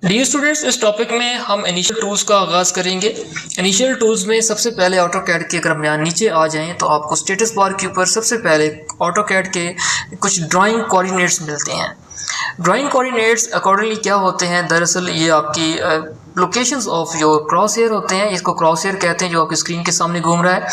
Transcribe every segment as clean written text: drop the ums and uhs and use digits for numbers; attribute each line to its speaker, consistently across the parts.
Speaker 1: Dear students, इस topic में हम इनिशियल टूल्स का आगाज़ करेंगे। इनिशियल टूल्स में सबसे पहले ऑटोकैड के अगर हम नीचे आ जाएं तो आपको स्टेटस बार के ऊपर सबसे पहले ऑटोकैड के कुछ ड्राइंग कोऑर्डिनेट्स मिलते हैं। ड्राइंग कोऑर्डिनेट्स अकॉर्डिंगली क्या होते हैं, दरअसल ये आपकी लोकेशंस ऑफ जो क्रॉस हेयर होते हैं, इसको क्रॉस हेयर कहते हैं, जो आपकी स्क्रीन के सामने घूम रहा है।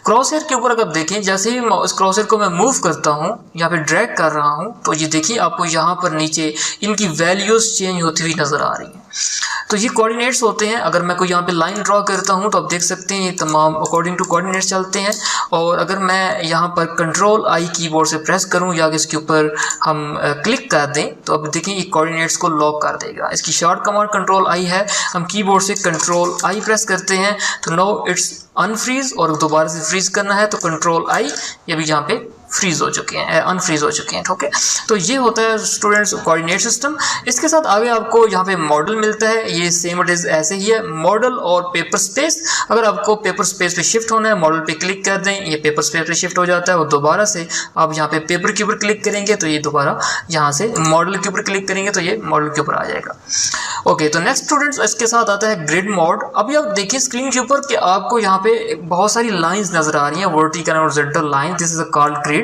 Speaker 1: क्रॉस हेयर के ऊपर अगर देखें, जैसे ही इस क्रॉस हेयर को मैं मूव करता हूँ या फिर ड्रैग कर रहा हूँ, तो ये देखिए आपको यहाँ पर नीचे इनकी वैल्यूज़ चेंज होती हुई नज़र आ रही हैं। तो ये कोऑर्डिनेट्स होते हैं। अगर मैं कोई यहाँ पे लाइन ड्रॉ करता हूँ तो आप देख सकते हैं ये तमाम अकॉर्डिंग टू कोऑर्डिनेट्स चलते हैं। और अगर मैं यहाँ पर कंट्रोल आई कीबोर्ड से प्रेस करूँ या इसके ऊपर हम क्लिक कर दें तो अब देखें ये कोऑर्डिनेट्स को लॉक कर देगा। इसकी शॉर्ट कमांड कंट्रोल आई है। हम कीबोर्ड से कंट्रोल आई प्रेस करते हैं तो नो इट्स अनफ्रीज, और दोबारा से फ्रीज करना है तो कंट्रोल आई, ये भी यहाँ पे फ्रीज हो चुके हैं, अनफ्रीज हो चुके हैं। ठीक है, तो ये होता है स्टूडेंट्स कोऑर्डिनेट सिस्टम। इसके साथ आगे आपको यहाँ पे मॉडल मिलता है, ये सेम इट इज ऐसे ही है, मॉडल और पेपर स्पेस। अगर आपको पेपर स्पेस पे शिफ्ट होना है, मॉडल पे क्लिक कर दें, ये पेपर स्पेस पे शिफ्ट हो जाता है, और दोबारा से आप यहाँ पे पेपर के ऊपर क्लिक करेंगे तो ये दोबारा यहाँ से मॉडल के ऊपर क्लिक करेंगे तो ये मॉडल के ऊपर आ जाएगा। ओके, तो नेक्स्ट स्टूडेंट्स इसके साथ आता है ग्रिड मोड। अभी आप देखिए स्क्रीन के ऊपर कि आपको यहाँ पे बहुत सारी लाइंस नजर आ रही हैं, वर्टिकल और horizontal line, this is called grid.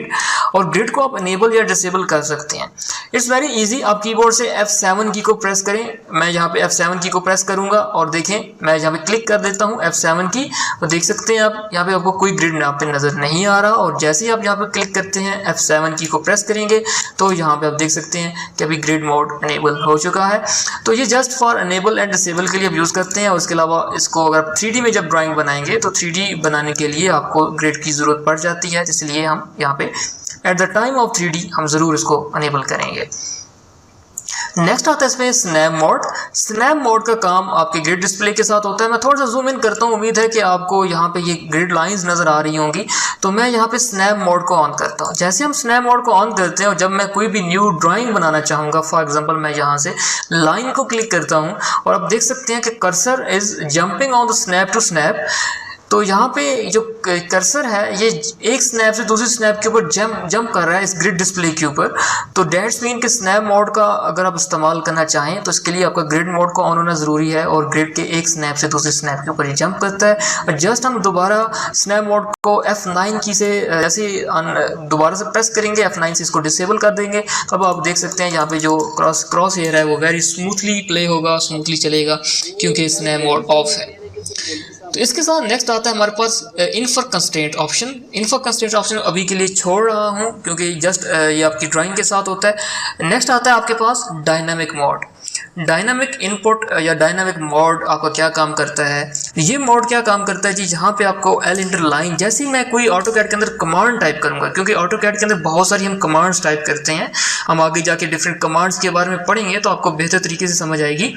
Speaker 1: और ग्रिड को आप इनेबल या डिसेबल कर सकते हैं। It's very easy. आप कीबोर्ड से F7 की को प्रेस करें, मैं यहाँ पे F7 की को प्रेस करूंगा और देखें मैं यहाँ पे क्लिक कर देता हूँ F7 की, तो देख सकते हैं आप यहाँ पे आपको कोई ग्रिड यहाँ पे नजर नहीं आ रहा। और जैसे ही आप यहाँ पे क्लिक करते हैं F7 की को प्रेस करेंगे तो यहाँ पे आप देख सकते हैं कि अभी ग्रिड मोड इनेबल हो चुका है। तो ये just for enable and disable के लिए आप यूज़ करते हैं। और उसके अलावा इसको अगर आप 3D में जब ड्राइंग बनाएंगे तो 3D बनाने के लिए आपको ग्रिड की ज़रूरत पड़ जाती है, इसलिए हम यहाँ पे at the time of 3D हम ज़रूर इसको अनेबल करेंगे। नेक्स्ट आता है इसमें स्नैप मोड। स्नैप मोड का काम आपके ग्रिड डिस्प्ले के साथ होता है। मैं थोड़ा सा जूम इन करता हूँ, उम्मीद है कि आपको यहाँ पे ये ग्रिड लाइंस नज़र आ रही होंगी। तो मैं यहाँ पे स्नैप मोड को ऑन करता हूँ। जैसे हम स्नैप मोड को ऑन करते हैं और जब मैं कोई भी न्यू ड्राइंग बनाना चाहूँगा, फॉर एग्जांपल मैं यहाँ से लाइन को क्लिक करता हूँ और आप देख सकते हैं कि cursor is jumping on the snap to snap. तो यहाँ पे जो कर्सर है ये एक स्नैप से दूसरे स्नैप के ऊपर जंप कर रहा है इस ग्रिड डिस्प्ले के ऊपर। तो डेट्स मीन कि स्नैप मोड का अगर आप इस्तेमाल करना चाहें तो इसके लिए आपका ग्रिड मोड को ऑन होना ज़रूरी है। और ग्रिड के एक स्नैप से दूसरे स्नैप के ऊपर ये जंप करता है। और जस्ट हम दोबारा स्नैप मोड को F9 की से जैसे दोबारा से प्रेस करेंगे, F9 से इसको डिसेबल कर देंगे। अब आप देख सकते हैं यहाँ पे जो क्रॉस हेयर है वो वेरी स्मूथली प्ले होगा, स्मूथली चलेगा, क्योंकि स्नैप मोड ऑफ है। तो इसके साथ नेक्स्ट आता है हमारे पास infer constraint option. Infer constraint option अभी के लिए छोड़ रहा हूँ क्योंकि जस्ट ये आपकी ड्राइंग के साथ होता है। नेक्स्ट आता है आपके पास डायनामिक मोड। डायनामिक इनपुट या डायनामिक मोड आपका क्या काम करता है? ये मोड क्या काम करता है जी, जहाँ पे आपको एल इंटर लाइन, जैसे ही मैं कोई ऑटोकैड के अंदर कमांड टाइप करूँगा, क्योंकि ऑटोकैड के अंदर बहुत सारी हम कमांड्स टाइप करते हैं, हम आगे जाके डिफरेंट कमांड्स के बारे में पढ़ेंगे तो आपको बेहतर तरीके से समझ आएगी।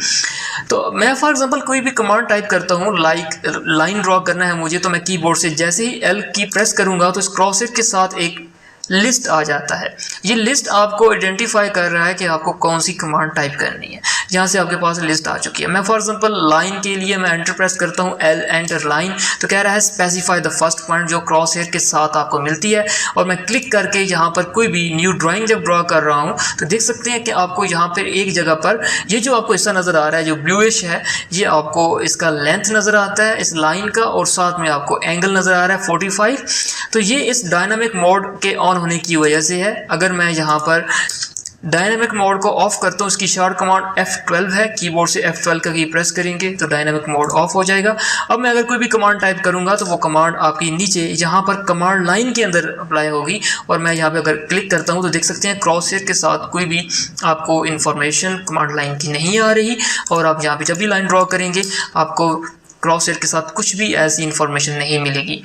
Speaker 1: तो मैं फॉर एग्जांपल कोई भी कमांड टाइप करता हूँ, लाइक लाइन ड्रॉ करना है मुझे, तो मैं कीबोर्ड से जैसे ही एल की प्रेस करूँगा तो इस क्रॉसेट के साथ एक लिस्ट आ जाता है। ये लिस्ट आपको आइडेंटिफाई कर रहा है कि आपको कौन सी कमांड टाइप करनी है। यहाँ से आपके पास लिस्ट आ चुकी है। मैं फॉर एग्जांपल लाइन के लिए मैं एंटर प्रेस करता हूँ, एल एंटर लाइन, तो कह रहा है स्पेसिफाई द फर्स्ट पॉइंट जो क्रॉस हेयर के साथ आपको मिलती है। और मैं क्लिक करके यहाँ पर कोई भी न्यू ड्राइंग जब ड्रॉ कर रहा हूँ तो देख सकते हैं कि आपको यहाँ पर एक जगह पर ये जो आपको हिस्सा नज़र आ रहा है जो ब्लूइश है, ये आपको इसका लेंथ नज़र आता है इस लाइन का, और साथ में आपको एंगल नज़र आ रहा है 45। तो ये इस डायनामिक मोड के ऑन होने की वजह से है। अगर मैं यहाँ पर डायनामिक मोड को ऑफ करता हूँ, इसकी शॉर्ट कमांड F12 है, कीबोर्ड से F12 का की प्रेस करेंगे तो डायनामिक मोड ऑफ हो जाएगा। अब मैं अगर कोई भी कमांड टाइप करूँगा तो वो कमांड आपकी नीचे यहाँ पर कमांड लाइन के अंदर अप्लाई होगी। और मैं यहाँ पे अगर क्लिक करता हूँ तो देख सकते हैं क्रॉस हेयर के साथ कोई भी आपको इन्फॉर्मेशन कमांड लाइन की नहीं आ रही। और आप यहाँ पे जब भी लाइन ड्रॉ करेंगे आपको क्रॉस हेयर के साथ कुछ भी ऐसी इन्फॉर्मेशन नहीं मिलेगी।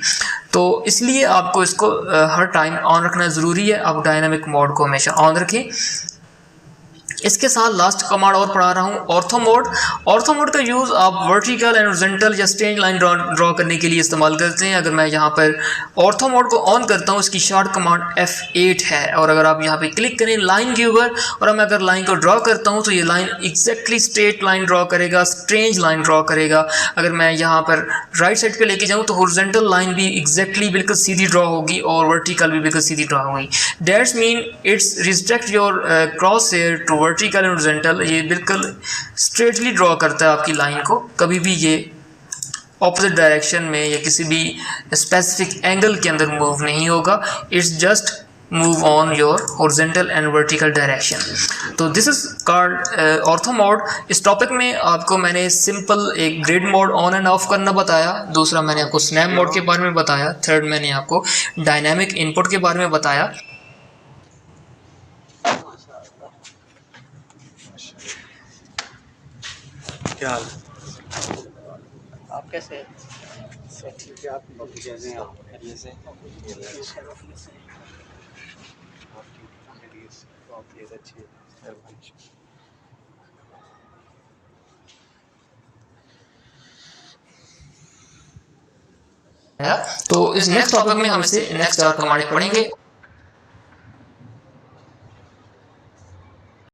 Speaker 1: तो इसलिए आपको इसको हर टाइम ऑन रखना ज़रूरी है। आप डायनामिक मोड को हमेशा ऑन रखें। इसके साथ लास्ट कमांड और पढ़ा रहा हूँ, ऑर्थो मोड। ऑर्थो मोड का यूज़ आप वर्टिकल एंड हॉरिजॉन्टल या स्ट्रेट लाइन ड्रॉ करने के लिए इस्तेमाल करते हैं। अगर मैं यहाँ पर ऑर्थो मोड को ऑन करता हूँ, इसकी शॉर्ट कमांड F8 है। और अगर आप यहाँ पे क्लिक करें लाइन के ऊपर और मैं अगर लाइन को ड्रॉ करता हूँ तो ये line exactly straight line draw करेगा, स्ट्रेंज लाइन ड्रॉ करेगा। अगर मैं यहाँ पर राइट साइड पे लेके जाऊँ तो हॉरिजॉन्टल लाइन भी एग्जैक्टली बिल्कुल सीधी ड्रॉ होगी और वर्टिकल भी बिल्कुल सीधी ड्रॉ होगी। That's mean it's restrict your cross hair to vertical and horizontal, ये बिल्कुल स्ट्रेटली ड्रॉ करता है आपकी लाइन को, कभी भी ये ऑपोजिट डायरेक्शन में या किसी भी स्पेसिफिक एंगल के अंदर मूव नहीं होगा। It's just move on your horizontal and vertical direction. तो this is called ortho mode. इस टॉपिक में आपको मैंने सिंपल एक grid mode on and off करना बताया, दूसरा मैंने आपको स्नैप मोड के बारे में बताया, थर्ड मैंने आपको डायनामिक इनपुट के बारे में बताया।
Speaker 2: क्या हाल
Speaker 3: आप कैसे हैं?
Speaker 2: सब ठीक है। आप कैसे हैं? आप खैरियत से? आप खैरियत अच्छी है।
Speaker 1: तो इस नेक्स्ट टॉपिक में हम इसे नेक्स्ट 4 कमांड पढ़ेंगे।